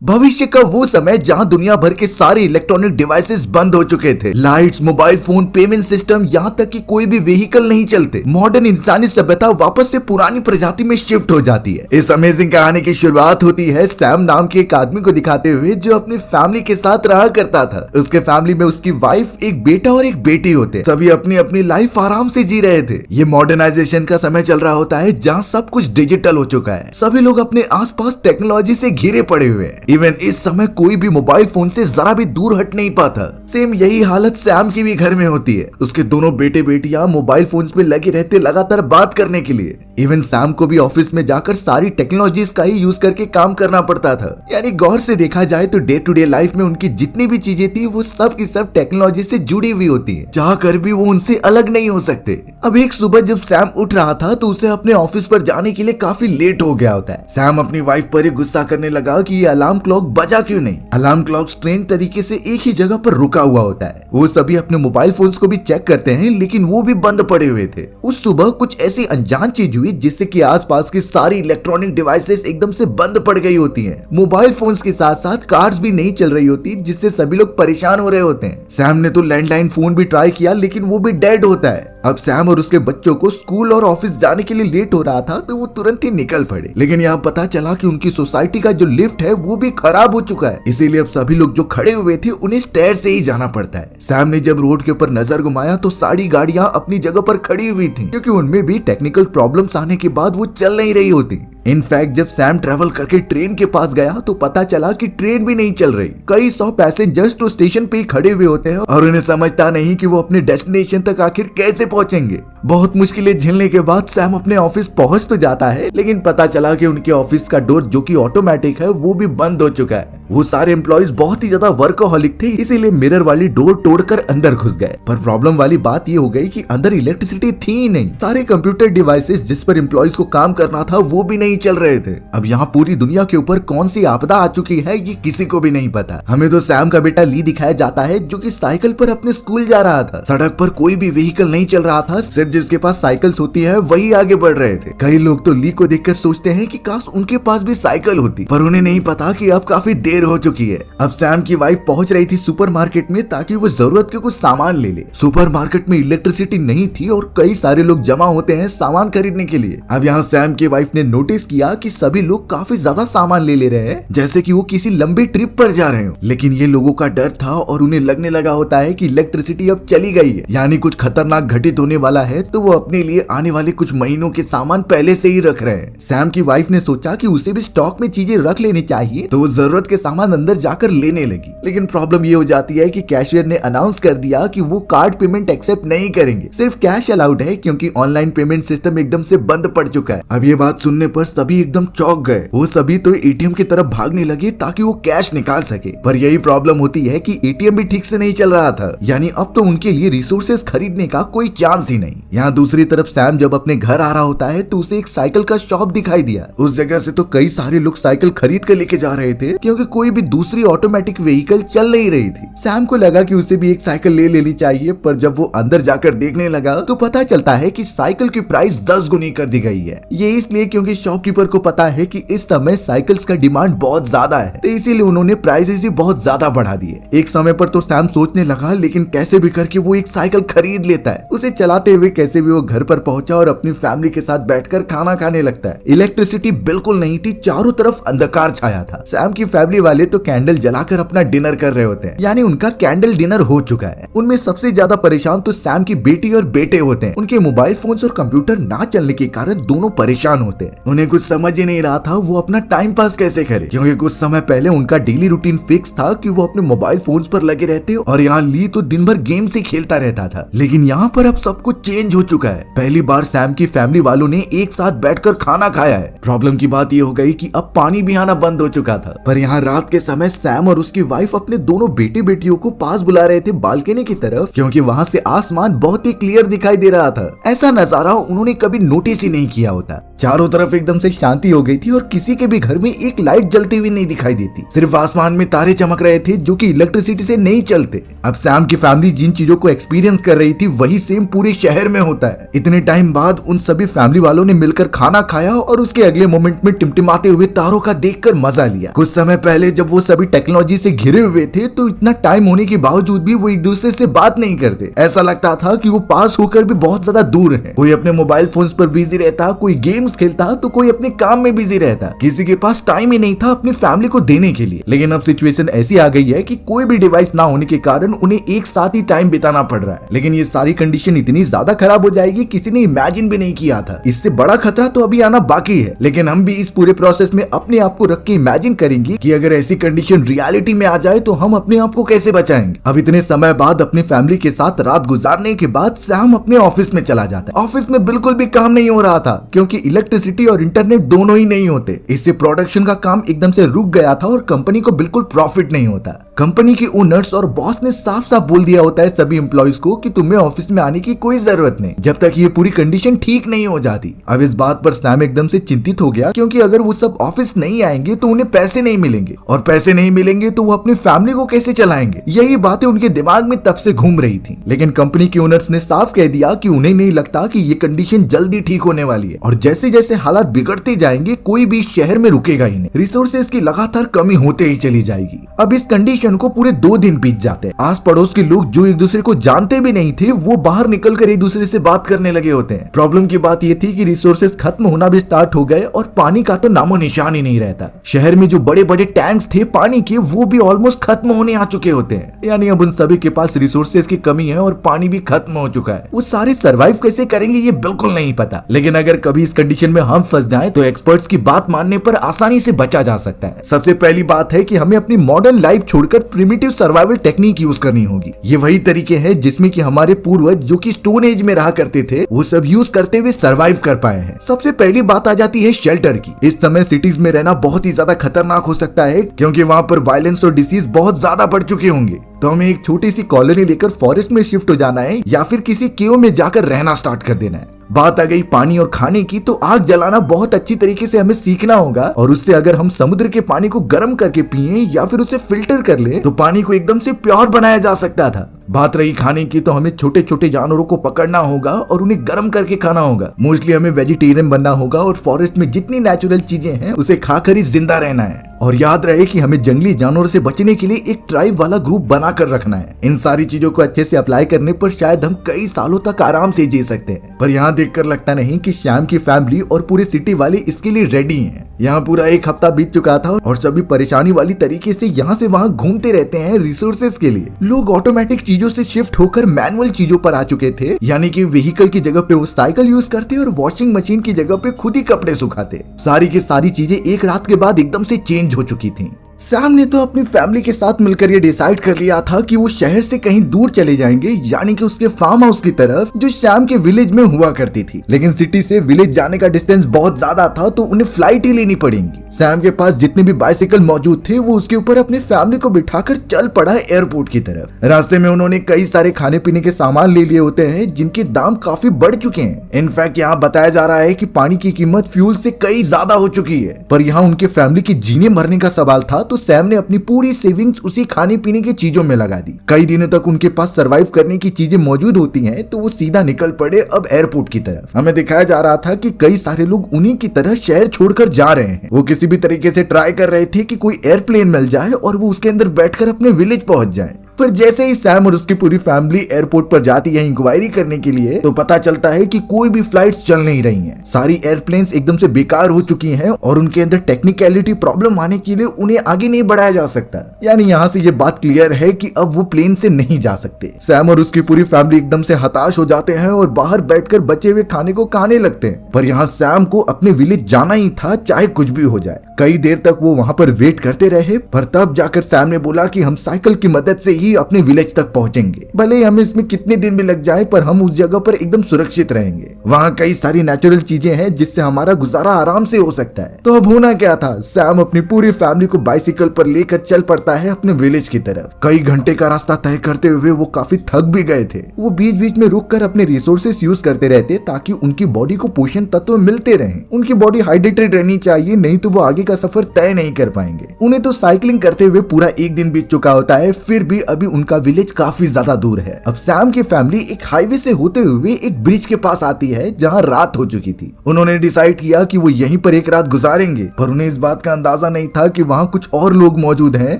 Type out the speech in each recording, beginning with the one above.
भविष्य का वो समय जहां दुनिया भर के सारे इलेक्ट्रॉनिक डिवाइसेस बंद हो चुके थे। Lights, mobile phone, payment system, यहाँ तक कि कोई भी व्हीकल नहीं चलते। मॉडर्न इंसानी सभ्यता वापस से पुरानी प्रजाति में शिफ्ट हो जाती है। इस अमेजिंग कहानी की शुरुआत होती है सैम नाम के एक आदमी को दिखाते हुए जो अपनी फैमिली के साथ रहा करता था। उसके फैमिली में उसकी वाइफ, एक बेटा और एक बेटी होते। सभी अपनी अपनी लाइफ आराम से जी रहे थे। ये मॉडर्नाइजेशन का समय चल रहा होता है जहाँ सब कुछ डिजिटल हो चुका है। सभी लोग अपने आसपास टेक्नोलॉजी से घिरे पड़े हुए हैं। इवन इस समय कोई भी मोबाइल फोन से जरा भी दूर हट नहीं पाता। सेम यही हालत सैम की भी घर में होती है। उसके दोनों बेटे बेटियां मोबाइल फोन्स में लगे रहते लगातार बात करने के लिए। इवन सैम को भी ऑफिस में जाकर सारी टेक्नोलॉजीज का ही यूज करके काम करना पड़ता था। यानी गौर से देखा जाए तो डे टू डे लाइफ में उनकी जितनी भी चीजें थी वो सब की सब टेक्नोलॉजी से जुड़ी हुई होती है। चाह कर भी वो उनसे अलग नहीं हो सकते। अब एक सुबह जब सैम उठ रहा था तो उसे अपने ऑफिस पर जाने के लिए काफी लेट हो गया होता है। सैम अपनी वाइफ पर ही गुस्सा करने लगा कि ये अलार्म क्लॉक बजा क्यों नहीं। अलार्म क्लॉक स्ट्रेंज तरीके से एक ही जगह पर रुका हुआ होता है। वो सभी अपने मोबाइल फोन्स को भी चेक करते हैं लेकिन वो भी बंद पड़े हुए थे। उस सुबह कुछ ऐसी अनजान चीज हुई जिससे कि आसपास की सारी इलेक्ट्रॉनिक डिवाइसेस एकदम से बंद पड़ गई होती हैं। मोबाइल फोन्स के साथ साथ कार्ड्स भी नहीं चल रही होती जिससे सभी लोग परेशान हो रहे होते हैं। सैम ने तो लैंडलाइन फोन भी ट्राई किया लेकिन वो भी डेड होता है। अब सैम और उसके बच्चों को स्कूल और ऑफिस जाने के लिए लेट हो रहा था तो वो तुरंत ही निकल पड़े। लेकिन यहाँ पता चला कि उनकी सोसाइटी का जो लिफ्ट है वो भी खराब हो चुका है। इसीलिए अब सभी लोग जो खड़े हुए थे उन्हें स्टेयर से ही जाना पड़ता है। सैम ने जब रोड के ऊपर नजर घुमाया तो सारी गाड़ियां अपनी जगह पर खड़ी हुई थी क्योंकि उनमें भी टेक्निकल प्रॉब्लम्स आने के बाद वो चल नहीं रही होती। इनफैक्ट जब सैम ट्रेवल करके ट्रेन के पास गया तो पता चला कि ट्रेन भी नहीं चल रही। कई 100 पैसेंजर्स तो स्टेशन पे ही खड़े हुए होते हैं और उन्हें समझता नहीं कि वो अपने डेस्टिनेशन तक आखिर कैसे पहुंचेंगे। बहुत मुश्किलें झेलने के बाद सैम अपने ऑफिस पहुंच तो जाता है लेकिन पता चला कि उनके ऑफिस का डोर जो कि ऑटोमेटिक है वो भी बंद हो चुका है। वो सारे एम्प्लॉइज बहुत ही ज्यादा वर्कहोलिक थे इसीलिए मिरर वाली डोर तोड़कर अंदर घुस गए। पर प्रॉब्लम वाली बात ये हो गई कि अंदर इलेक्ट्रिसिटी थी ही नहीं। सारे कंप्यूटर डिवाइसेस जिस पर एम्प्लॉइज को काम करना था वो भी नहीं चल रहे थे। अब यहाँ पूरी दुनिया के ऊपर कौन सी आपदा आ चुकी है ये किसी को भी नहीं पता। हमें तो सैम का बेटा ली दिखाया जाता है जो कि साइकिल पर अपने स्कूल जा रहा था। सड़क पर कोई भी व्हीकल नहीं चल रहा था, सिर्फ जिसके पास साइकिल्स होती है वही आगे बढ़ रहे थे। कई लोग तो ली को देखकर सोचते हैं कि काश उनके पास भी साइकिल होती, पर उन्हें नहीं पता कि अब काफी देर हो चुकी है। अब सैम की वाइफ पहुंच रही थी सुपरमार्केट में ताकि वो जरूरत के कुछ सामान ले ले। सुपरमार्केट में इलेक्ट्रिसिटी नहीं थी और कई सारे लोग जमा होते हैं सामान खरीदने के लिए। अब यहाँ सैम की वाइफ ने नोटिस किया कि सभी लोग काफी ज्यादा सामान ले ले रहे हैं जैसे कि वो किसी लंबी ट्रिप पर जा रहे हो। लेकिन ये लोगों का डर था और उन्हें लगने लगा होता है कि इलेक्ट्रिसिटी अब चली गई है, यानी कुछ खतरनाक घटित होने वाला है, तो वो अपने लिए आने वाले कुछ महीनों के सामान पहले से ही रख रहे हैं। सैम की वाइफ ने सोचा कि उसे भी स्टॉक में चीजें रख लेनी चाहिए तो वो जरूरत के सामान अंदर जाकर लेने लगी। लेकिन प्रॉब्लम ये हो जाती है कि कैशियर ने अनाउंस कर दिया कि वो कार्ड पेमेंट एक्सेप्ट नहीं करेंगे, सिर्फ कैश अलाउड है क्योंकि ऑनलाइन पेमेंट सिस्टम एकदम से बंद पड़ चुका है। अब ये बात सुनने पर सभी एकदम चौंक गए। वो सभी तो एटीएम की तरफ भागने लगे ताकि वो कैश निकाल सके, पर यही प्रॉब्लम होती है कि एटीएम भी ठीक से नहीं चल रहा था, यानी अब तो उनके लिए रिसोर्सेज खरीदने का कोई चांस ही नहीं। यहाँ दूसरी तरफ सैम जब अपने घर आ रहा होता है तो उसे एक साइकिल का शॉप दिखाई दिया। उस जगह से तो कई सारे लोग साइकिल खरीद कर लेके जा रहे थे क्योंकि कोई भी दूसरी ऑटोमेटिक व्हीकल चल नहीं रही थी। सैम को लगा कि उसे भी एक साइकिल ले लेनी चाहिए, पर जब वो अंदर जाकर देखने लगा तो पता चलता है कि साइकिल की प्राइस 10 गुनी कर दी गई है। ये इसलिए क्योंकि शॉपकीपर को पता है कि इस समय साइकिल्स का डिमांड बहुत ज्यादा है, तो इसीलिए उन्होंने प्राइसेस ही बहुत ज्यादा बढ़ा दिए। एक समय पर तो सैम सोचने लगा लेकिन कैसे भी करके वो एक साइकिल खरीद लेता है। उसे चलाते हुए कैसे भी वो घर पर पहुंचा और अपनी फैमिली के साथ बैठकर खाना खाने लगता है। इलेक्ट्रिसिटी बिल्कुल नहीं थी, चारों तरफ अंधकार छाया था। सैम की फैमिली वाले तो कैंडल जलाकर अपना डिनर कर रहे होते हैं, यानी उनका कैंडल डिनर हो चुका है। उनमें सबसे ज्यादा परेशान तो सैम की बेटी और बेटे होते हैं। उनके मोबाइल फोन्स और कंप्यूटर ना चलने के कारण दोनों परेशान होते हैं। उन्हें कुछ समझ ही नहीं रहा था वो अपना टाइम पास कैसे करे, क्योंकि कुछ समय पहले उनका डेली रूटीन फिक्स था कि वो अपने मोबाइल फोन्स पर लगे रहते और यहाँ ली तो दिन भर गेम से खेलता रहता था। लेकिन यहाँ पर अब सब कुछ चेंज हो चुका है। पहली बार सैम की फैमिली वालों ने एक साथ बैठकर खाना खाया है। प्रॉब्लम की बात ये हो गई कि अब पानी भी आना बंद हो चुका था। पर यहाँ रात के समय सैम और उसकी वाइफ अपने दोनों बेटे बेटियों को पास बुला रहे थे बालकनी की तरफ, क्योंकि वहाँ से आसमान बहुत ही क्लियर दिखाई दे रहा था। ऐसा नजारा उन्होंने कभी नोटिस ही नहीं किया होता। चारों तरफ एकदम से शांति हो गई थी और किसी के भी घर में एक लाइट जलती हुई नहीं दिखाई देती, सिर्फ आसमान में तारे चमक रहे थे जो कि इलेक्ट्रिसिटी से नहीं चलते। अब सैम की फैमिली जिन चीजों को एक्सपीरियंस कर रही थी वही सेम पूरे शहर में होता है। इतने टाइम बाद उन सभी फैमिली वालों ने मिलकर खाना खाया और उसके अगले मोमेंट में टिमटिमाते हुए तारों का देखकर मजा लिया। कुछ समय पहले पहले जब वो सभी टेक्नोलॉजी से घिरे हुए थे तो इतना टाइम होने के बावजूद भी वो एक दूसरे से बात नहीं करते। ऐसा लगता था कि वो पास होकर भी बहुत ज्यादा दूर है। कोई अपने मोबाइल फोन्स पर बिजी रहता, कोई गेम्स खेलता तो कोई अपने काम में बिजी रहता। किसी के पास टाइम ही नहीं था अपनी फैमिली को देने के लिए। लेकिन अब सिचुएशन ऐसी आ गई है कि कोई भी डिवाइस ना होने के कारण उन्हें एक साथ ही टाइम बिताना पड़ रहा है। लेकिन ये सारी कंडीशन इतनी ज्यादा खराब हो जाएगी किसी ने इमेजिन भी नहीं किया था। इससे बड़ा खतरा तो अभी आना बाकी है। लेकिन हम भी इस पूरे प्रोसेस में अपने आप को रख के इमेजिन करेंगे कि अगर ऐसी कंडीशन रियलिटी में आ जाए तो हम अपने आप को कैसे बचाएंगे। अब इतने समय बाद अपनी फैमिली के साथ रात गुजारने के बाद सैम अपने ऑफिस में चला जाता है। ऑफिस में बिल्कुल भी काम नहीं हो रहा था क्योंकि इलेक्ट्रिसिटी और इंटरनेट दोनों ही नहीं होते। इससे प्रोडक्शन का काम एकदम से रुक गया था और कंपनी को बिल्कुल प्रॉफिट नहीं होता। कंपनी के ओनर्स और बॉस ने साफ साफ बोल दिया होता है सभी एम्प्लॉइज को कि तुम्हें ऑफिस में आने की कोई जरूरत नहीं जब तक ये पूरी कंडीशन ठीक नहीं हो जाती। अब इस बात पर सैम एकदम से चिंतित हो गया क्योंकि अगर वो सब ऑफिस नहीं आएंगे तो उन्हें पैसे नहीं मिलेंगे और पैसे नहीं मिलेंगे तो वो अपनी फैमिली को कैसे चलाएंगे। यही बातें उनके दिमाग में तब से घूम रही थी। लेकिन कंपनी के ओनर्स ने साफ कह दिया कि उन्हें नहीं लगता कि ये कंडीशन जल्दी ठीक होने वाली है और जैसे जैसे हालात बिगड़ते जाएंगे कोई भी शहर में रुकेगा ही नहीं। रिसोर्सेज की लगातार कमी होते ही चली जाएगी। अब इस कंडीशन को पूरे 2 दिन बीत जाते हैं। आस पड़ोस के लोग जो एक दूसरे को जानते भी नहीं थे वो बाहर निकलकर एक दूसरे से बात करने लगे होते हैं। प्रॉब्लम की बात ये थी कि रिसोर्सेज खत्म होना भी स्टार्ट हो गए और पानी का तो नामो निशान ही नहीं रहता। शहर में जो बड़े बड़े टैंक्स थे पानी के वो भी ऑलमोस्ट खत्म होने आ चुके होते हैं। यानी अब उन सभी के पास रिसोर्सेज की कमी है और पानी भी खत्म हो चुका है। वो सारे सरवाइव कैसे करेंगे ये बिल्कुल नहीं पता। लेकिन अगर कभी इस कंडीशन में हम फंस जाएं तो एक्सपर्ट्स की बात मानने पर आसानी से बचा जा सकता है। सबसे पहली बात है कि हमें अपनी मॉडर्न लाइफ छोड़कर प्रिमिटिव सर्वाइवल टेक्निक यूज करनी होगी। ये वही तरीके हैं जिसमें कि हमारे पूर्वज जो कि स्टोन एज में रहा करते थे वो सब यूज करते हुए सर्वाइव कर पाए हैं। सबसे पहली बात आ जाती है शेल्टर की। इस समय सिटीज में रहना बहुत ही ज्यादा खतरनाक हो सकता है क्योंकि वहाँ पर वायलेंस और डिसीज बहुत ज्यादा बढ़ चुके होंगे। तो हमें एक छोटी सी कॉलोनी लेकर फॉरेस्ट में शिफ्ट हो जाना है या फिर किसी केव में जाकर रहना स्टार्ट कर देना है। बात आ गई पानी और खाने की तो आग जलाना बहुत अच्छी तरीके से हमें सीखना होगा और उससे अगर हम समुद्र के पानी को गर्म करके पिए या फिर उसे फिल्टर कर ले तो पानी को एकदम से प्योर बनाया जा सकता था। बात रही खाने की तो हमें छोटे छोटे जानवरों को पकड़ना होगा और उन्हें गर्म करके खाना होगा। मोस्टली हमें वेजिटेरियन बनना होगा और फॉरेस्ट में जितनी नेचुरल चीजें हैं उसे खाकर ही जिंदा रहना है। और याद रहे कि हमें जंगली जानवरों से बचने के लिए एक ट्राइब वाला ग्रुप बनाकर रखना है। इन सारी चीजों को अच्छे से अप्लाई करने पर शायद हम कई सालों तक आराम से जी सकते हैं। पर यहाँ देखकर लगता नहीं कि श्याम की फैमिली और पूरी सिटी वाले इसके लिए रेडी हैं। यहाँ पूरा 1 हफ्ता बीत चुका था और सभी परेशानी वाली तरीके से यहाँ से वहाँ घूमते रहते हैं रिसोर्सेज के लिए। लोग ऑटोमेटिक चीजों से शिफ्ट होकर मैनुअल चीजों पर आ चुके थे, यानी कि व्हीकल की जगह पे वो साइकिल यूज करते और वॉशिंग मशीन की जगह पे खुद ही कपड़े सुखाते। सारी की सारी चीजें एक रात के बाद एकदम से चेंज हो चुकी थी। सैम ने तो अपनी फैमिली के साथ मिलकर ये डिसाइड कर लिया था कि वो शहर से कहीं दूर चले जाएंगे, यानी कि उसके फार्म हाउस की तरफ जो सैम के विलेज में हुआ करती थी। लेकिन सिटी से विलेज जाने का डिस्टेंस बहुत ज्यादा था तो उन्हें फ्लाइट ही लेनी पड़ेगी। सैम के पास जितने भी बाइसिकल मौजूद थे वो उसके ऊपर अपनी फैमिली को बिठाकर चल पड़ा एयरपोर्ट की तरफ। रास्ते में उन्होंने कई सारे खाने पीने के सामान ले लिए होते हैं जिनके दाम काफी बढ़ चुके हैं। इनफैक्ट यहाँ बताया जा रहा है कि पानी की कीमत फ्यूल से कई ज्यादा हो चुकी है। पर यहाँ उनके फैमिली के जीने मरने का सवाल था तो सैम ने अपनी पूरी सेविंग्स उसी खाने पीने की चीजों में लगा दी। कई दिनों तक उनके पास सरवाइव करने की चीजें मौजूद होती हैं तो वो सीधा निकल पड़े अब एयरपोर्ट की तरफ। हमें दिखाया जा रहा था कि कई सारे लोग उन्हीं की तरह शहर छोड़कर जा रहे हैं। वो किसी भी तरीके से ट्राई कर रहे थे कि कोई एयरप्लेन मिल जाए और वो उसके अंदर बैठकर अपने विलेज पहुंच जाए। पर जैसे ही सैम और उसकी पूरी फैमिली एयरपोर्ट पर जाती है इंक्वायरी करने के लिए तो पता चलता है कि कोई भी फ्लाइट्स चल नहीं रही हैं। सारी एयरप्लेन्स एकदम से बेकार हो चुकी हैं और उनके अंदर टेक्निकलिटी प्रॉब्लम आने के लिए उन्हें आगे नहीं बढ़ाया जा सकता। यानी यहाँ से ये बात क्लियर है कि अब वो प्लेन से नहीं जा सकते। सैम और उसकी पूरी फैमिली एकदम से हताश हो जाते हैं और बाहर बैठकर बचे हुए खाने को खाने लगते हैं। पर यहाँ सैम को अपने विलेज जाना ही था, चाहे कुछ भी हो जाए। कई देर तक वो वहाँ पर वेट करते रहे पर तब जाकर सैम ने बोला कि हम साइकिल की मदद से ही अपने विलेज तक पहुंचेंगे। भले हमें इसमें कितने दिन भी लग जाए पर हम उस जगह पर एकदम सुरक्षित रहेंगे। वहाँ कई सारी नेचुरल चीजें हैं जिससे हमारा गुजारा आराम से हो सकता है। तो अब होना क्या था, सैम अपनी पूरी फैमिली को बाइसिकल पर लेकर चल पड़ता है अपने विलेज की तरफ। कई घंटे का रास्ता तय करते हुए वो काफी थक भी गए थे। वो बीच बीच में रुक कर अपने रिसोर्सेस यूज करते रहते ताकि उनकी बॉडी को पोषण तत्व मिलते रहे। उनकी बॉडी हाइड्रेटेड रहनी चाहिए, नहीं तो वो आगे का सफर तय नहीं कर पाएंगे। उन्हें तो साइकिलिंग करते हुए पूरा 1 दिन बीत चुका होता है, फिर भी अभी उनका विलेज काफी ज्यादा दूर है। अब सैम की फैमिली एक हाईवे से होते हुए एक ब्रिज के पास आती है जहाँ रात हो चुकी थी। उन्होंने डिसाइड किया कि वो यहीं पर एक रात गुजारेंगे, पर उन्हें इस बात का अंदाजा नहीं था कि वहाँ कुछ और लोग मौजूद हैं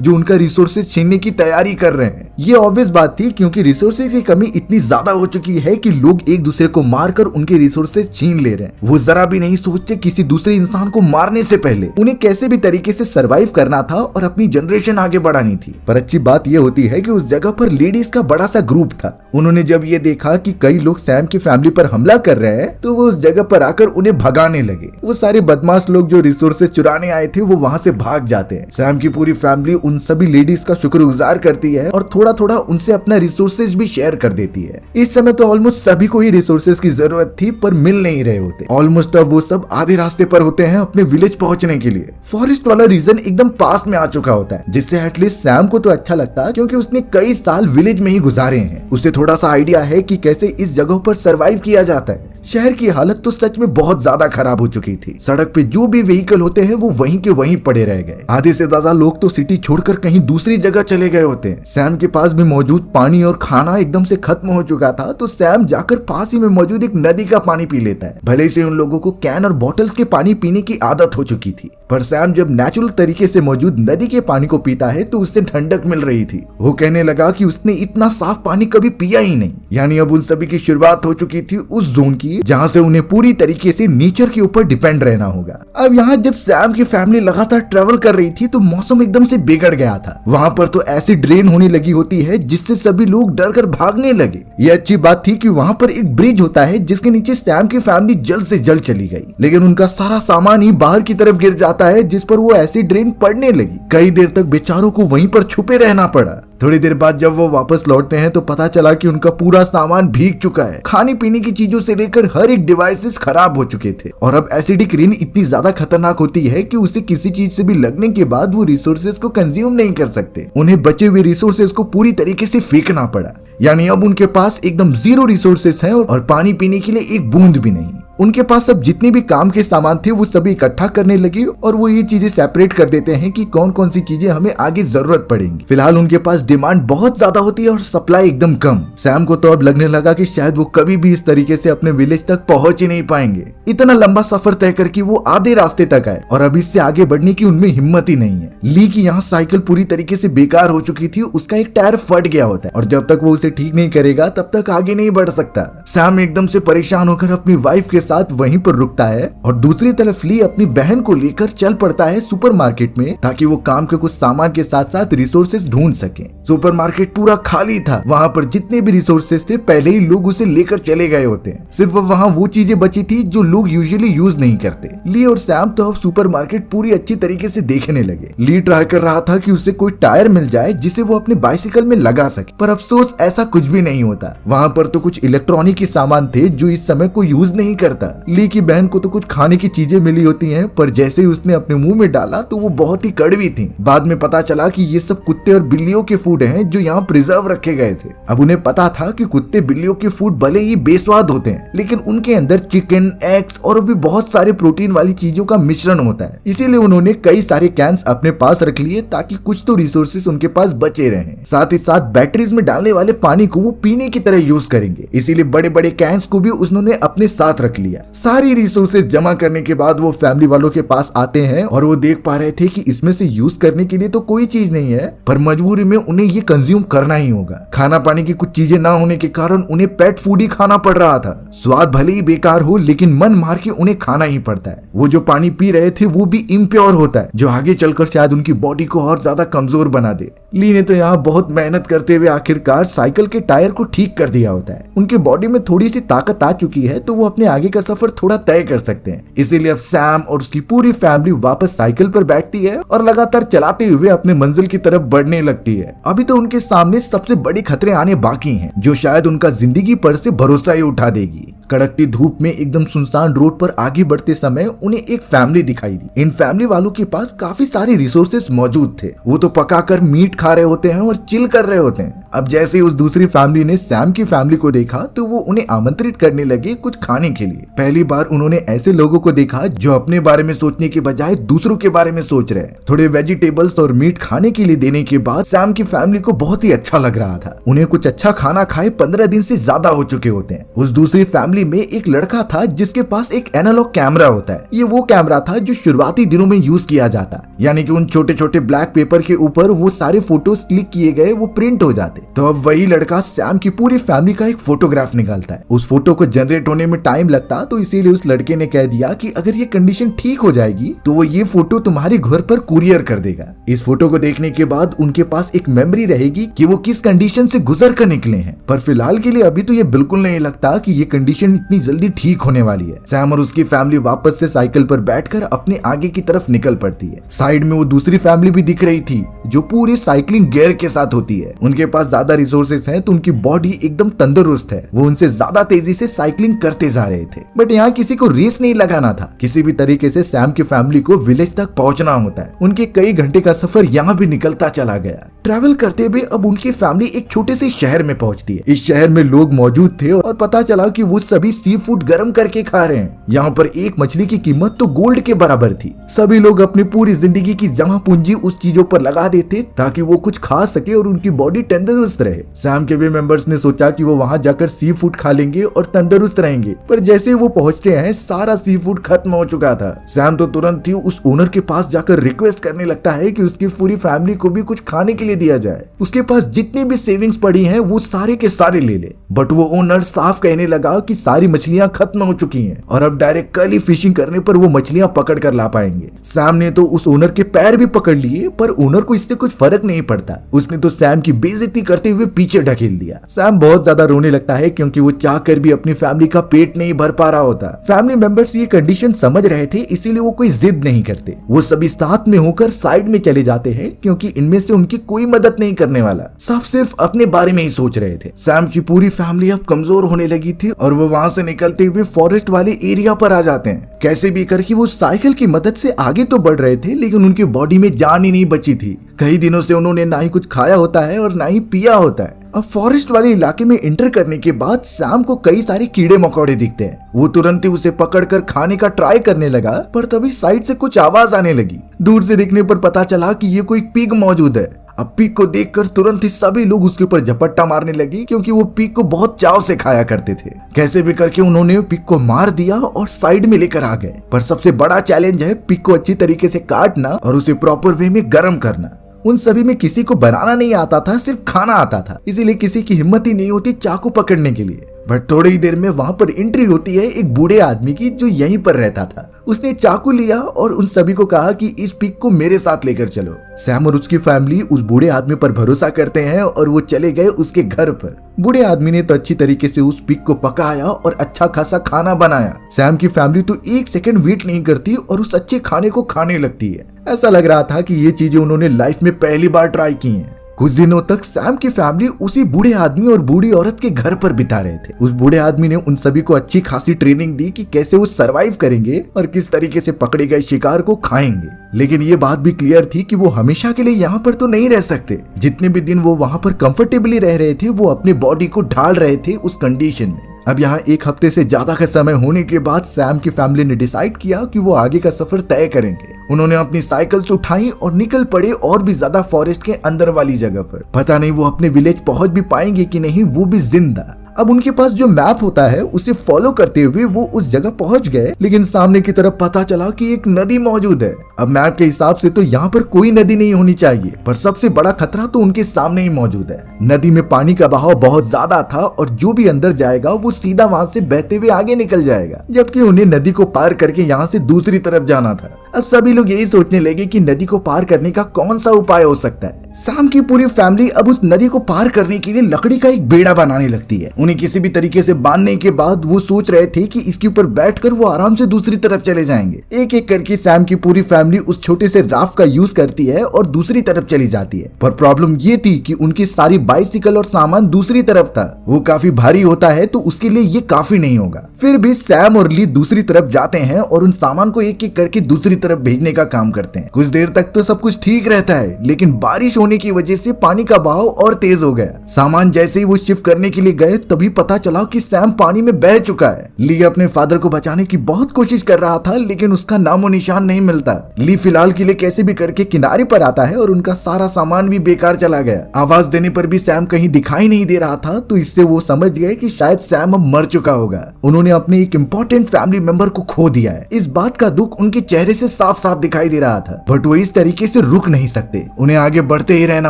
जो उनका रिसोर्सेज छीनने की तैयारी कर रहे हैं। ये ऑब्वियस बात थी क्योंकि रिसोर्सेज की कमी इतनी ज्यादा हो चुकी है कि लोग एक दूसरे को मारकर उनके रिसोर्सेज छीन ले रहे हैं। वो जरा भी नहीं सोचते किसी दूसरे इंसान को मारने से पहले उन्हें कैसे भी तरीके से सरवाइव करना था और अपनी जनरेशन आगे बढ़ानी थी। पर अच्छी बात यह होती है कि उस जगह पर लेडीज का बड़ा सा ग्रुप था। उन्होंने जब ये देखा कि कई लोग सैम की फैमिली पर हमला कर रहे हैं तो वो उस जगह पर आकर उन्हें भगाने लगे। वो सारे बदमाश लोग जो रिसोर्सेज चुराने आए थे वो वहाँ से भाग जाते हैं। सैम की पूरी फैमिली उन सभी लेडीज का शुक्रगुजार करती है और थोड़ा थोड़ा उनसे अपना रिसोर्सेज भी शेयर कर देती है। इस समय तो ऑलमोस्ट सभी को ही रिसोर्सेज की जरूरत थी पर मिल नहीं रहे होते। ऑलमोस्ट अब वो सब आधे रास्ते पर होते हैं अपने विलेज पहुंचने के लिए। फॉरेस्ट वाला रीजन एकदम पास में आ चुका होता है, जिससे एटलीस्ट सैम को तो अच्छा लगता है क्योंकि उसने कई साल विलेज में ही गुजारे हैं। उसे थोड़ा सा आइडिया है कि कैसे इस जगह पर सरवाइव किया जाता है। शहर की हालत तो सच में बहुत ज्यादा खराब हो चुकी थी। सड़क पे जो भी व्हीकल होते हैं वो वहीं के वहीं पड़े रह गए। आधे से ज्यादा लोग तो सिटी छोड़कर कहीं दूसरी जगह चले गए होते हैं। सैम के पास भी मौजूद पानी और खाना एकदम से खत्म हो चुका था, तो सैम जाकर पास ही में मौजूद एक नदी का पानी पी लेता है। भले से उन लोगों को कैन और बॉटल्स के पानी पीने की आदत हो चुकी थी, पर सैम जब नेचुरल तरीके से मौजूद नदी के पानी को पीता है तो उससे ठंडक मिल रही थी। वो कहने लगा कि उसने इतना साफ पानी कभी पिया ही नहीं। यानी अब उन सभी की शुरुआत हो चुकी थी उस जोन की जहाँ से उन्हें पूरी तरीके से नेचर के ऊपर डिपेंड रहना होगा। अब यहाँ जब सैम की फैमिली लगातार ट्रेवल कर रही थी तो मौसम एकदम से बिगड़ गया था। वहाँ पर तो ऐसी ड्रेन होने लगी होती है जिससे सभी लोग डर कर भागने लगे। ये अच्छी बात थी कि वहाँ पर एक ब्रिज होता है जिसके नीचे सैम की फैमिली जल्द से जल्द चली गई, लेकिन उनका सारा सामान ही बाहर की तरफ गिर जाता है जिस पर वो ऐसी ड्रेन पड़ने लगी। कई देर तक बेचारों को वहीं पर छुपे रहना पड़ा। थोड़ी देर बाद जब वो वापस लौटते हैं तो पता चला कि उनका पूरा सामान भीग चुका है। खाने पीने की चीजों से लेकर हर एक डिवाइसेस खराब हो चुके थे। और अब एसिडिक रेन इतनी ज्यादा खतरनाक होती है कि उसे किसी चीज से भी लगने के बाद वो रिसोर्सेज को कंज्यूम नहीं कर सकते। उन्हें बचे हुए रिसोर्सेज को पूरी तरीके से फेंकना पड़ा। यानी अब उनके पास एकदम जीरो रिसोर्सेज हैं और पानी पीने के लिए एक बूंद भी नहीं। उनके पास सब जितने भी काम के सामान थे वो सभी इकट्ठा करने लगे और वो ये चीजें सेपरेट कर देते हैं कि कौन कौन सी चीजें हमें आगे जरूरत पड़ेंगी। फिलहाल उनके पास डिमांड बहुत ज्यादा होती है और सप्लाई एकदम कम। सैम को तो अब लगने लगा कि शायद वो कभी भी इस तरीके से अपने विलेज तक पहुंच ही नहीं पाएंगे। इतना लंबा सफर तय करके वो आधे रास्ते तक आए और अब इससे आगे बढ़ने की उनमें हिम्मत ही नहीं है। ली की यहाँ साइकिल पूरी तरीके से बेकार हो चुकी थी, उसका एक टायर फट गया होता है और जब तक वो उसे ठीक नहीं करेगा तब तक आगे नहीं बढ़ सकता। सैम एकदम से परेशान होकर अपनी वाइफ के साथ वहीं पर रुकता है और दूसरी तरफ ली अपनी बहन को लेकर चल पड़ता है सुपरमार्केट में ताकि वो काम के कुछ सामान के साथ साथ रिसोर्सेज ढूंढ सके। सुपरमार्केट पूरा खाली था। वहाँ पर जितने भी रिसोर्सेज थे पहले ही लोग उसे लेकर चले गए होते हैं। सिर्फ वहाँ वो चीजें बची थी जो लोग यूजुअली यूज नहीं करते। ली और सैम तो अब सुपरमार्केट पूरी अच्छी तरीके से देखने लगे। ली ट्राई कर रहा था कि उसे कोई टायर मिल जाए जिसे वो अपने बाइसिकल में लगा सके, पर अफसोस ऐसा कुछ भी नहीं होता। वहाँ पर तो कुछ इलेक्ट्रॉनिक के सामान थे जो इस समय कोई यूज नहीं करता। ली की बहन को तो कुछ खाने की चीजें मिली होती हैं, पर जैसे ही उसने अपने मुंह में डाला तो वो बहुत ही कड़वी थी। बाद में पता चला कि ये सब कुत्ते और बिल्लियों के फूड हैं जो यहाँ प्रिजर्व रखे गए थे। अब उन्हें पता था कि कुत्ते बिल्लियों के फूड भले ही बेस्वाद होते हैं, लेकिन उनके अंदर चिकन, एग्स और भी बहुत सारे प्रोटीन वाली चीजों का मिश्रण होता है। इसीलिए उन्होंने कई सारे कैंस अपने पास रख लिए ताकि कुछ तो रिसोर्सेज उनके पास बचे रहे। साथ ही साथ बैटरीज में डालने वाले पानी को वो पीने की तरह यूज करेंगे, इसीलिए बड़े बड़े कैंस को भी उन्होंने अपने साथ रख लिया। सारी रिसोर्सेज जमा करने के बाद वो फैमिली वालों के पास आते हैं और वो देख पा रहे थे कि इसमें से यूज करने के लिए तो कोई चीज नहीं है, पर मजबूरी में उन्हें ये कंज्यूम करना ही होगा। खाना पानी की कुछ चीजें ना होने के कारण उन्हें पेट फूड ही खाना पड़ रहा था। स्वाद भले ही बेकार हो, लेकिन मन मार के उन्हें खाना ही पड़ता है। वो जो पानी पी रहे थे वो भी इम्प्योर होता है, जो आगे चलकर शायद उनकी बॉडी को और ज्यादा कमजोर बना दे। ली ने तो यहाँ बहुत मेहनत करते हुए आखिरकार साइकिल के टायर को ठीक कर दिया होता है। उनके बॉडी में थोड़ी सी ताकत आ चुकी है तो वो अपने आगे का सफर थोड़ा तय कर सकते हैं। इसीलिए अब सैम और उसकी पूरी फैमिली वापस साइकिल पर बैठती है और लगातार चलाते हुए अपने मंजिल की तरफ बढ़ने लगती है। अभी तो उनके सामने सबसे बड़े खतरे आने बाकी हैं, जो शायद उनका जिंदगी पर से भरोसा ही उठा देगी। कड़कती धूप में एकदम सुनसान रोड पर आगे बढ़ते समय उन्हें एक फैमिली दिखाई दी। इन फैमिली वालों के पास काफी सारे रिसोर्सेज मौजूद थे। वो तो पकाकर मीट खा रहे होते हैं और चिल कर रहे होते हैं। अब जैसे उस दूसरी फैमिली ने सैम की फैमिली को देखा तो वो उन्हें आमंत्रित करने लगे कुछ खाने के लिए। पहली बार उन्होंने ऐसे लोगों को देखा जो अपने बारे में सोचने के बजाय दूसरों के बारे में सोच रहे हैं। थोड़े वेजिटेबल्स और मीट खाने के लिए देने के बाद सैम की फैमिली को बहुत ही अच्छा लग रहा था। उन्हें कुछ अच्छा खाना खाए 15 दिन से ज्यादा हो चुके होते हैं। उस दूसरी फैमिली में एक लड़का था जिसके पास एक एनालॉग कैमरा होता है। ये वो कैमरा था जो शुरुआती दिनों में यूज किया जाता, यानी कि उन छोटे छोटे ब्लैक पेपर के ऊपर वो सारे फोटोज क्लिक किए गए वो प्रिंट हो जाते। तो अब वही लड़का सैम की पूरी फैमिली का एक फोटोग्राफ निकालता है। उस फोटो को जनरेट होने में टाइम लगता, तो इसीलिए उस लड़के ने कह दिया कि अगर ये कंडीशन ठीक हो जाएगी तो वो ये फोटो तुम्हारे घर पर कुरियर कर देगा। इस फोटो को देखने के बाद उनके पास एक मेमोरी रहेगी कि वो किस कंडीशन से गुजर कर निकले हैं। पर फिलहाल के लिए अभी तो ये बिल्कुल नहीं लगता कि ये कंडीशन इतनी जल्दी ठीक होने वाली है। सैम और उसकी फैमिली वापस से साइकिल पर बैठकर अपने आगे की तरफ निकल पड़ती है। साइड में वो दूसरी फैमिली भी दिख रही थी जो पूरी साइकिलिंग गियर के साथ होती है। उनके पास ज्यादा रिसोर्सेस हैं तो उनकी बॉडी एकदम तंदुरुस्त है। वो उनसे ज्यादा तेजी से साइकिलिंग करते जा रहे थे। बट यहाँ किसी को रेस नहीं लगाना था। किसी भी तरीके से सैम की फैमिली को विलेज तक पहुंचना होता है। उनके कई घंटे का सफर यहाँ भी निकलता चला गया। ट्रैवल करते हुए अब उनकी फैमिली एक छोटे से शहर में पहुंचती है। इस शहर में लोग मौजूद थे और पता चला कि वो सभी सी फूड गर्म करके खा रहे हैं। यहाँ पर एक मछली की कीमत तो गोल्ड के बराबर थी। सभी लोग अपनी पूरी जिंदगी की जमा पूंजी उस चीजों पर लगा देते ताकि वो कुछ खा सके और उनकी बॉडी तंदुरुस्त रहे। सैम के भी मेंबर्स ने सोचा कि वो वहाँ जाकर सी फूड खा लेंगे और तंदुरुस्त रहेंगे, पर जैसे वो पहुंचते हैं सारा सी फूड खत्म हो चुका था। सैम तो तुरंत ही उस ओनर के पास जाकर रिक्वेस्ट करने लगता है कि उसकी पूरी फैमिली को भी कुछ खाने के लिए दिया जाए। उसके पास जितनी भी सेविंग्स पड़ी हैं वो सारे के सारे ले ले। बट वो ओनर साफ कहने लगा कि सारी मछलियां खत्म हो चुकी हैं और अब डायरेक्ट कल ही फिशिंग करने पर वो मछलियां पकड़ कर ला पाएंगे। सैम ने तो उस ओनर के पैर भी पकड़ लिए, पर ओनर को इससे कुछ फर्क नहीं पड़ता। उसने तो सैम की बेइज्जती करते हुए पीछे ढकेल दिया। सैम बहुत ज्यादा रोने लगता है क्योंकि वो चाह कर भी अपनी फैमिली का पेट नहीं भर पा रहा होता। फैमिली मेंबर्स ये कंडीशन समझ रहे थे, इसीलिए वो कोई जिद नहीं करते। वो सभी साथ में होकर साइड में चले जाते हैं क्योंकि इनमें से उनकी कोई मदद नहीं करने वाला। सब सिर्फ अपने बारे में ही सोच रहे थे। सैम की पूरी फैमिली अब कमजोर होने लगी थी और वो वहाँ से निकलते हुए फॉरेस्ट वाले एरिया पर आ जाते हैं। कैसे भी करके वो साइकिल की मदद से आगे तो बढ़ रहे थे, लेकिन उनकी बॉडी में जान ही नहीं बची थी। कई दिनों से उन्होंने ना ही कुछ खाया होता है और ना ही पिया होता है। अब फॉरेस्ट वाले इलाके में एंटर करने के बाद सैम को कई सारे कीड़े मकोड़े दिखते हैं। वो तुरंत ही उसे पकड़कर खाने का ट्राई करने लगा, पर तभी साइड से कुछ आवाज आने लगी। दूर से देखने पर पता चला कि ये कोई पिग मौजूद है। अब पिग को देखकर तुरंत ही सभी लोग उसके ऊपर झपट्टा मारने लगे क्योंकि वो पिग को बहुत चाव से खाया करते थे। कैसे भी करके उन्होंने पिग को मार दिया और साइड में लेकर आ गए। पर सबसे बड़ा चैलेंज है पिग को अच्छी तरीके से काटना और उसे प्रॉपर वे में गर्म करना। उन सभी में किसी को बनाना नहीं आता था, सिर्फ खाना आता था, इसीलिए किसी की हिम्मत ही नहीं होती चाकू पकड़ने के लिए। बट थोड़ी ही देर में वहां पर एंट्री होती है एक बूढ़े आदमी की जो यहीं पर रहता था। उसने चाकू लिया और उन सभी को कहा कि इस पिग को मेरे साथ लेकर चलो। सैम और उसकी फैमिली उस बूढ़े आदमी पर भरोसा करते हैं और वो चले गए उसके घर पर। बूढ़े आदमी ने तो अच्छी तरीके से उस पिग को पकाया और अच्छा खासा खाना बनाया। सैम की फैमिली तो एक सेकंड वेट नहीं करती और उस अच्छे खाने को खाने लगती है। ऐसा लग रहा था कि ये चीजें उन्होंने लाइफ में पहली बार ट्राई की हैं। कुछ दिनों तक सैम की फैमिली उसी बूढ़े आदमी और बूढ़ी औरत के घर पर बिता रहे थे। उस बूढ़े आदमी ने उन सभी को अच्छी खासी ट्रेनिंग दी कि कैसे वो सरवाइव करेंगे और किस तरीके से पकड़े गए शिकार को खाएंगे। लेकिन ये बात भी क्लियर थी कि वो हमेशा के लिए यहाँ पर तो नहीं रह सकते। जितने भी दिन वो वहाँ पर कंफर्टेबली रह रहे थे वो अपने बॉडी को ढाल रहे थे उस कंडीशन में। अब यहाँ एक हफ्ते से ज्यादा का समय होने के बाद सैम की फैमिली ने डिसाइड किया कि वो आगे का सफर तय करेंगे। उन्होंने अपनी साइकिल्स उठाई और निकल पड़े और भी ज्यादा फॉरेस्ट के अंदर वाली जगह पर। पता नहीं वो अपने विलेज पहुंच भी पाएंगे कि नहीं, वो भी जिंदा। अब उनके पास जो मैप होता है उसे फॉलो करते हुए वो उस जगह पहुंच गए, लेकिन सामने की तरफ पता चला कि एक नदी मौजूद है। अब मैप के हिसाब से तो यहाँ पर कोई नदी नहीं होनी चाहिए, पर सबसे बड़ा खतरा तो उनके सामने ही मौजूद है। नदी में पानी का बहाव बहुत ज्यादा था और जो भी अंदर जाएगा वो सीधा वहाँ से बहते हुए आगे निकल जाएगा, जबकि उन्हें नदी को पार करके यहाँ से दूसरी तरफ जाना था। अब सभी लोग यही सोचने लगे कि नदी को पार करने का कौन सा उपाय हो सकता है। सैम की पूरी फैमिली अब उस नदी को पार करने के लिए लकड़ी का एक बेड़ा बनाने लगती है। उन्हें किसी भी तरीके से बांधने के बाद वो सोच रहे थे कि इसके ऊपर बैठकर वो आराम से दूसरी तरफ चले जाएंगे। एक एक करके सैम की पूरी फैमिली उस छोटे से राफ्ट का यूज करती है और दूसरी तरफ चली जाती है। पर प्रॉब्लम ये थी कि उनकी सारी बाइसिकल और सामान दूसरी तरफ था। वो काफी भारी होता है तो उसके लिए ये काफी नहीं होगा। फिर भी सैम और ली दूसरी तरफ जाते हैं और उन सामान को एक एक करके दूसरी तरफ भेजने का काम करते हैं। कुछ देर तक तो सब कुछ ठीक रहता है, लेकिन बारिश होने की वजह से पानी का बहाव और तेज हो गया। सामान जैसे ही वो शिफ्ट करने के लिए गए तभी पता चला कि सैम पानी में बह चुका है। ली अपने फादर को बचाने की बहुत कोशिश कर रहा था, लेकिन उसका नामो निशान नहीं मिलता। ली फिलहाल के लिए कैसे भी करके किनारे पर आता है और उनका सारा सामान भी बेकार चला गया। आवाज देने पर भी सैम कहीं दिखाई नहीं दे रहा था, तो इससे वो समझ गए कि शायद सैम अब मर चुका होगा। उन्होंने अपने एक इम्पोर्टेंट फैमिली मेंबर को खो दिया है। इस बात का दुख उनके चेहरे से साफ साफ दिखाई दे रहा था, बट वो इस तरीके से रुक नहीं सकते। उन्हें आगे बढ़ते ही रहना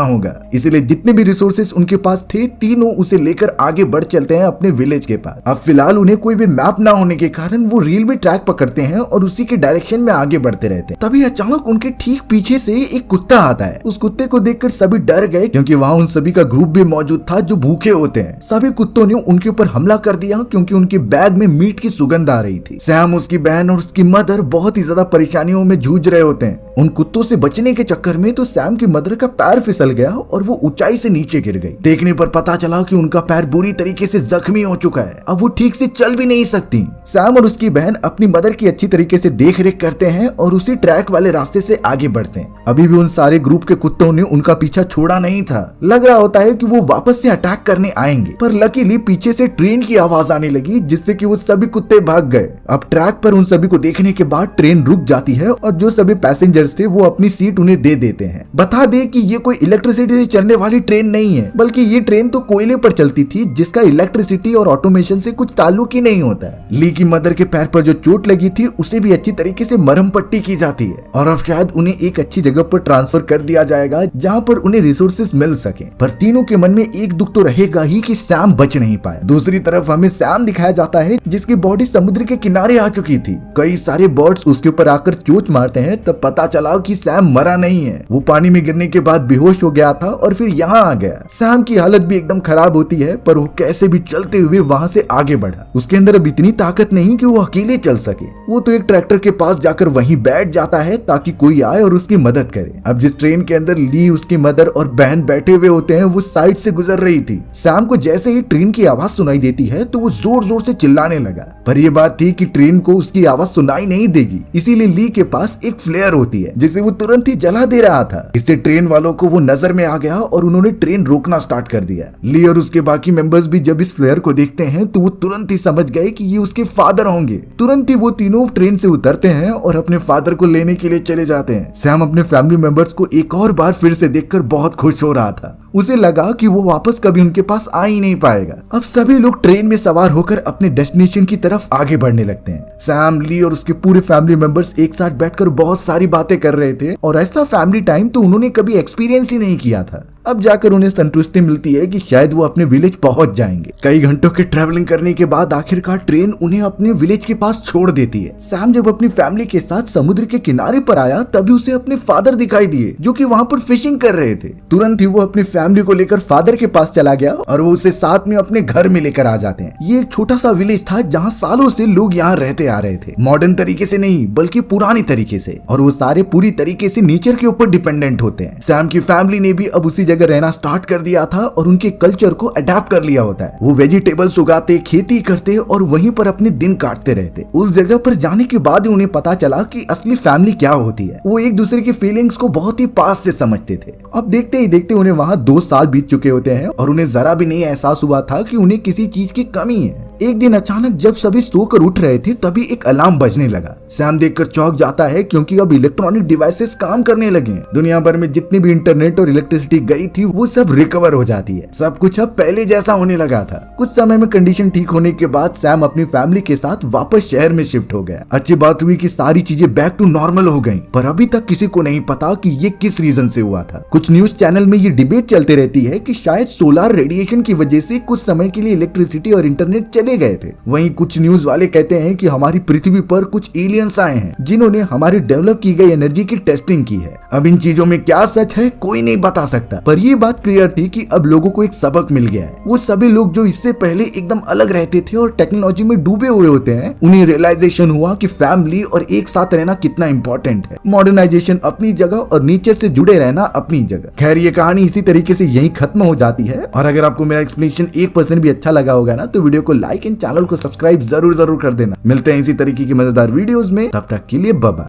होगा। इसलिए जितने भी रिसोर्सेस उनके पास थे, तीनों उसे लेकर आगे बढ़ चलते हैं अपने विलेज के पास। अब फिलहाल उन्हें कोई भी मैप ना होने के कारण वो रेलवे ट्रैक पकड़ते हैं और उसी के डायरेक्शन में आगे बढ़ते रहते हैं। तभी अचानक उनके ठीक पीछे से एक कुत्ता आता है। उस कुत्ते को देखकर सभी डर गए, क्योंकि वहाँ उन सभी का ग्रुप भी मौजूद था जो भूखे होते हैं। सभी कुत्तों ने उनके ऊपर हमला कर दिया, क्योंकि उनके बैग में मीट की सुगंध आ रही थी। सैम, उसकी बहन और उसकी मदर बहुत ही ज्यादा परेशानियों में जूझ रहे होते हैं। उन कुत्तों से बचने के चक्कर में तो सैम की मदर का पैर फिसल गया और वो ऊंचाई से नीचे गिर गई। देखने पर पता चला कि उनका पैर बुरी तरीके से जख्मी हो चुका है। अब वो ठीक से चल भी नहीं सकती। सैम और उसकी बहन अपनी मदर की अच्छी तरीके से देख रेख करते हैं और उसी ट्रैक वाले रास्ते से आगे बढ़ते हैं। अभी भी उन सारे ग्रुप के कुत्तों ने उनका पीछा छोड़ा नहीं था। लग रहा होता है कि वो वापस से अटैक करने आएंगे, पर लकीली पीछे से ट्रेन की आवाज आने लगी, जिससे कि वो सभी कुत्ते भाग गए। अब ट्रैक पर उन सभी को देखने के बाद ट्रेन रुक जाती है और जो सभी पैसेंजर्स थे वो अपनी सीट उन्हें दे देते हैं। बता दे कि ये कोई इलेक्ट्रिसिटी से चलने वाली ट्रेन नहीं है, बल्कि ये ट्रेन तो कोयले पर चलती थी, जिसका इलेक्ट्रिसिटी और ऑटोमेशन से कुछ ताल्लुक ही नहीं होता है। ली की मदर के पैर पर जो चोट लगी थी उसे भी अच्छी तरीके से मरहम पट्टी की जाती है और अब शायद उन्हें एक अच्छी जगह पर ट्रांसफर कर दिया जाएगा, जहाँ पर उन्हें रिसोर्सेस मिल सके। पर तीनों के मन में एक दुख तो रहेगा ही कि सैम बच नहीं पाया। दूसरी तरफ हमें सैम दिखाया जाता है, जिसकी बॉडी समुद्र के किनारे आ चुकी थी। कई सारे बर्ड्स उसके ऊपर आकर चोंच मारते हैं, तब पता चला कि सैम मरा नहीं है। वो पानी में गिरने के बाद बेहोश हो गया था और फिर यहाँ आ गया। सैम की हालत भी एकदम खराब होती है, पर वो कैसे भी चलते हुए वहाँ से आगे बढ़ा। उसके अंदर अब इतनी ताकत नहीं कि वो अकेले चल सके। वो तो एक ट्रैक्टर के पास जाकर वहीं बैठ जाता है ताकि कोई आए और उसकी मदद करे। अब जिस ट्रेन के अंदर ली, उसकी मदर और बहन बैठे हुए होते हैं, वो साइड से गुजर रही थी। सैम को जैसे ही ट्रेन की आवाज सुनाई देती है तो वो जोर जोर से चिल्लाने लगा, पर ये बात थी कि ट्रेन को उसकी आवाज सुनाई नहीं देगी, इसीलिए ली के पास एक फ्लेयर होती है जिसे वो तुरंत ही जला दे रहा था। इससे ट्रेन वालों को वो नजर में आ गया और उन्होंने ट्रेन रोकना स्टार्ट कर दिया। ली और उसके बाकी मेंबर्स भी जब इस फ्लेयर को देखते हैं तो वो तुरंत ही समझ गए कि ये उसके फादर होंगे। तुरंत ही वो तीनों ट्रेन से उतरते हैं और अपने फादर को लेने के लिए चले जाते हैं। सैम अपने फैमिली मेंबर्स को एक और बार फिर से देखकर बहुत खुश हो रहा था। उसे लगा कि वो वापस कभी उनके पास आ ही नहीं पाएगा। अब सभी लोग ट्रेन में सवार होकर अपने डेस्टिनेशन की तरफ आगे बढ़ने लगते हैं। सैम, ली और उसके पूरे फैमिली मेंबर्स एक साथ बैठकर बहुत सारी बातें कर रहे थे और ऐसा फैमिली टाइम तो उन्होंने कभी एक्सपीरियंस ही नहीं किया था। अब जाकर उन्हें संतुष्टि मिलती है कि शायद वो अपने विलेज पहुंच जाएंगे। कई घंटों के ट्रैवलिंग करने के बाद आखिरकार ट्रेन उन्हें अपने विलेज के पास छोड़ देती है। सैम जब अपनी फैमिली के साथ समुद्र के किनारे पर आया तभी उसे अपने फादर दिखाई दिए, जो कि वहाँ पर फिशिंग कर रहे थे। तुरंत ही वो अपनी फैमिली को लेकर फादर के पास चला गया और वो उसे साथ में अपने घर में लेकर आ जाते हैं। ये एक छोटा सा विलेज था जहाँ सालों से लोग यहाँ रहते आ रहे थे, मॉडर्न तरीके से नहीं बल्कि पुरानी तरीके से, और वो सारे पूरी तरीके से नेचर के ऊपर डिपेंडेंट होते हैं। सैम की फैमिली ने भी अब उसी जगह रहना स्टार्ट कर दिया था और उनके कल्चर को अडेप्ट कर लिया होता है। वो वेजिटेबल्स उगाते, खेती करते और वहीं पर अपने दिन काटते रहते। उस जगह पर जाने के बाद ही उन्हें पता चला कि असली फैमिली क्या होती है। वो एक दूसरे की फीलिंग्स को बहुत ही पास से समझते थे। अब देखते ही देखते उन्हें वहाँ 2 साल बीत चुके होते हैं और उन्हें जरा भी नहीं एहसास हुआ था कि उन्हें किसी चीज की कमी है। एक दिन अचानक जब सभी सोकर उठ रहे थे तभी एक अलार्म बजने लगा। सैम देखकर चौंक जाता है, क्योंकि अब इलेक्ट्रॉनिक डिवाइसेस काम करने लगे हैं। दुनिया भर में जितनी भी इंटरनेट और इलेक्ट्रिसिटी गई थी वो सब रिकवर हो जाती है। सब कुछ अब पहले जैसा होने लगा था। कुछ समय में कंडीशन ठीक होने के बाद सैम अपनी फैमिली के साथ वापस शहर में शिफ्ट हो गया। अच्छी बात हुई कि सारी चीजें बैक टू नॉर्मल हो गयी, पर अभी तक किसी को नहीं पता कि ये किस रीजन से हुआ था। कुछ न्यूज चैनल में ये डिबेट चलते रहती है कि शायद सोलर रेडिएशन की वजह से कुछ समय के लिए इलेक्ट्रिसिटी और इंटरनेट चले गए थे। वहीं कुछ न्यूज वाले कहते हैं कि हमारी पृथ्वी पर कुछ एलियंस आए हैं जिन्होंने हमारी डेवलप की गई एनर्जी की टेस्टिंग की है। अब इन चीजों में क्या सच है कोई नहीं बता सकता, पर ये बात क्लियर थी कि अब लोगों को एक सबक मिल गया है। वो सभी लोग जो इससे पहले एकदम अलग रहते थे और टेक्नोलॉजी में डूबे हुए होते हैं, उन्हें रियलाइजेशन हुआ कि फैमिली और एक साथ रहना कितना इंपॉर्टेंट है। मॉडर्नाइजेशन अपनी जगह और नेचर से जुड़े रहना अपनी जगह। खैर ये कहानी इसी तरीके से यहीं खत्म हो जाती है। और अगर आपको मेरा एक्सप्लेनेशन 1% भी अच्छा लगा होगा ना, तो वीडियो को लाइक एंड चैनल को सब्सक्राइब जरूर कर देना। मिलते हैं इसी तरीके की मजेदार वीडियोस में, तब तक के लिए बाय बाय।